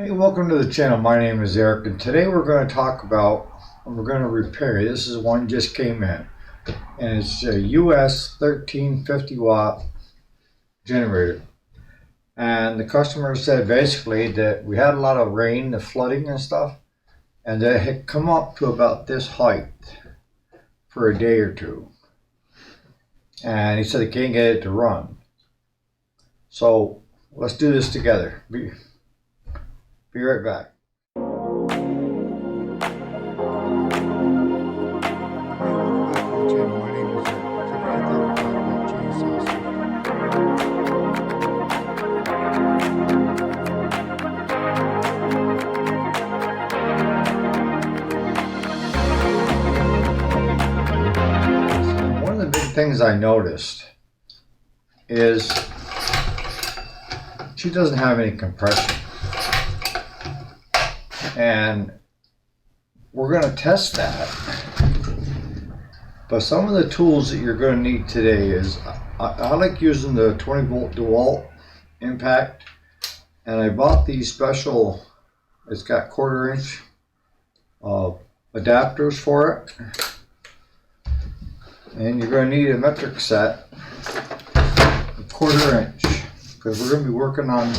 Hey, welcome to the channel. My name is Eric, and today we're going to talk about, we're going to repair. This is one just came in, and it's a US 1350 watt generator. And the customer said basically that we had a lot of rain, the flooding and stuff, and that it had come up to about this height for a day or two. And he said he can't get it to run. So let's do this together. Be right back. One of the big things I noticed is she doesn't have any compression. And we're going to test that. But some of the tools that you're going to need today is, I like using the 20 volt DeWalt impact. And I bought these special, it's got 1/4 inch adapters for it. And you're going to need a metric set, a 1/4 inch, because we're going to be working on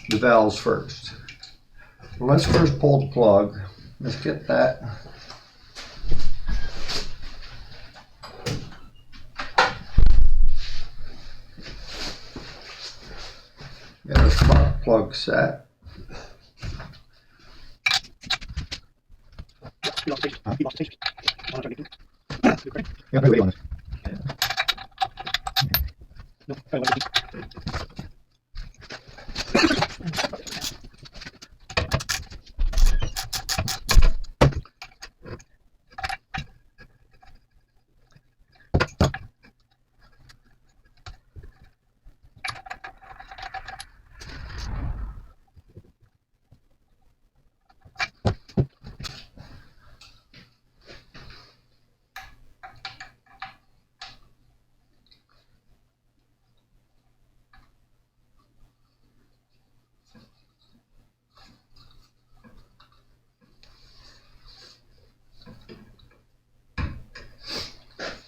the valves first. So let's first pull the plug. Let's get that. Get our spark plug set. Yeah, wait on it.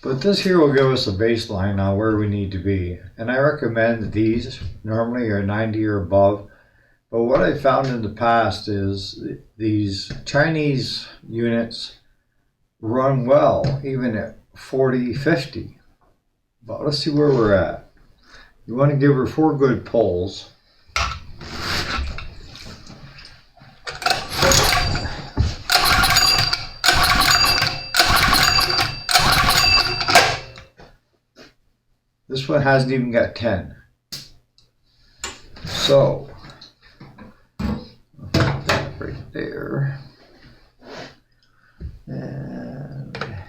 But this here will give us a baseline on where we need to be. And I recommend these normally are 90 or above. But what I found in the past is these Chinese units run well, even at 40, 50. But let's see where we're at. You want to give her 4 good pulls. This one hasn't even got 10. So, I'll put that right there. And that.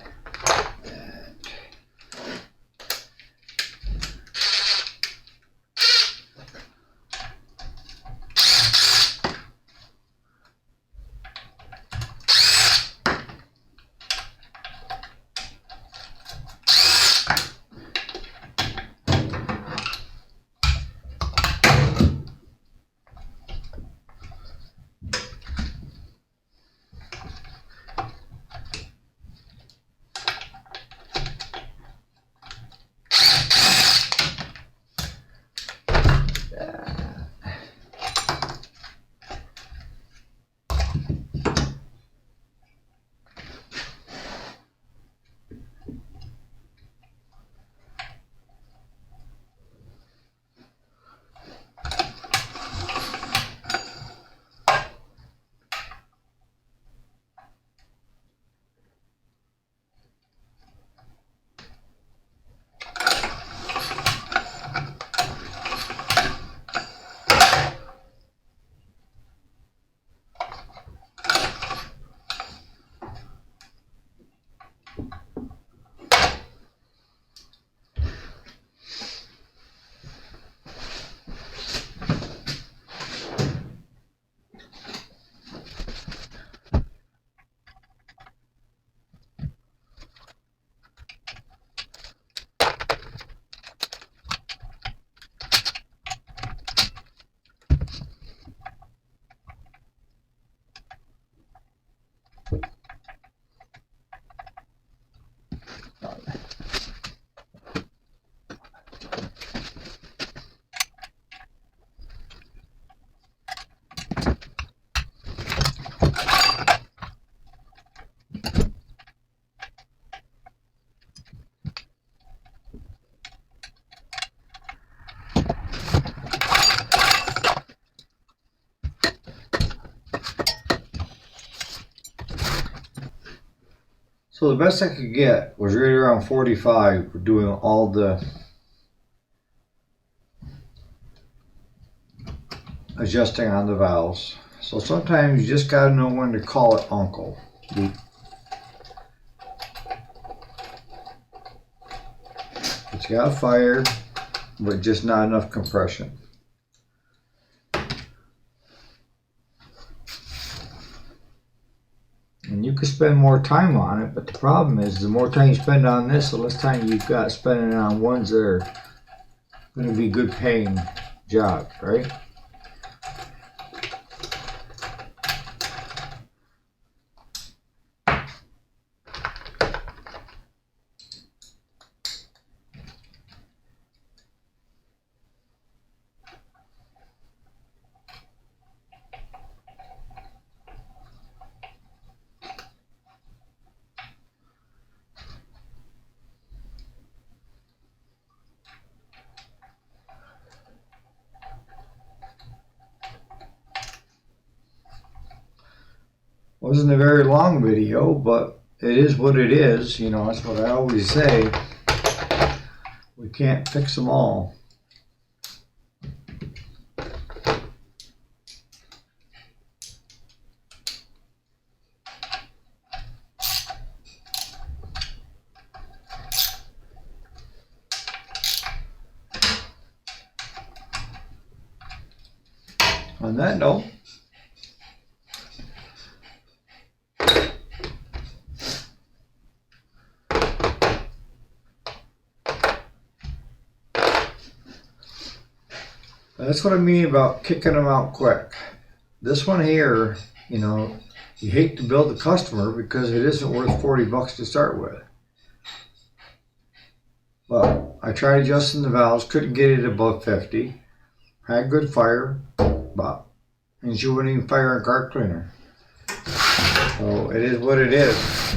So the best I could get was right around 45 for doing all the adjusting on the valves. So sometimes you just gotta know when to call it uncle. It's got fire, but just not enough compression. And you could spend more time on it, but the problem is the more time you spend on this, the less time you've got spending on ones that are going to be good paying jobs, right? Wasn't a very long video, but it is what it is. You know, that's what I always say. We can't fix them all. On that note, that's what I mean about kicking them out quick. This one here, you know, you hate to build a customer because it isn't worth 40 bucks to start with. But I tried adjusting the valves, couldn't get it above 50. Had good fire, but and she wouldn't even fire a cart cleaner. So it is what it is.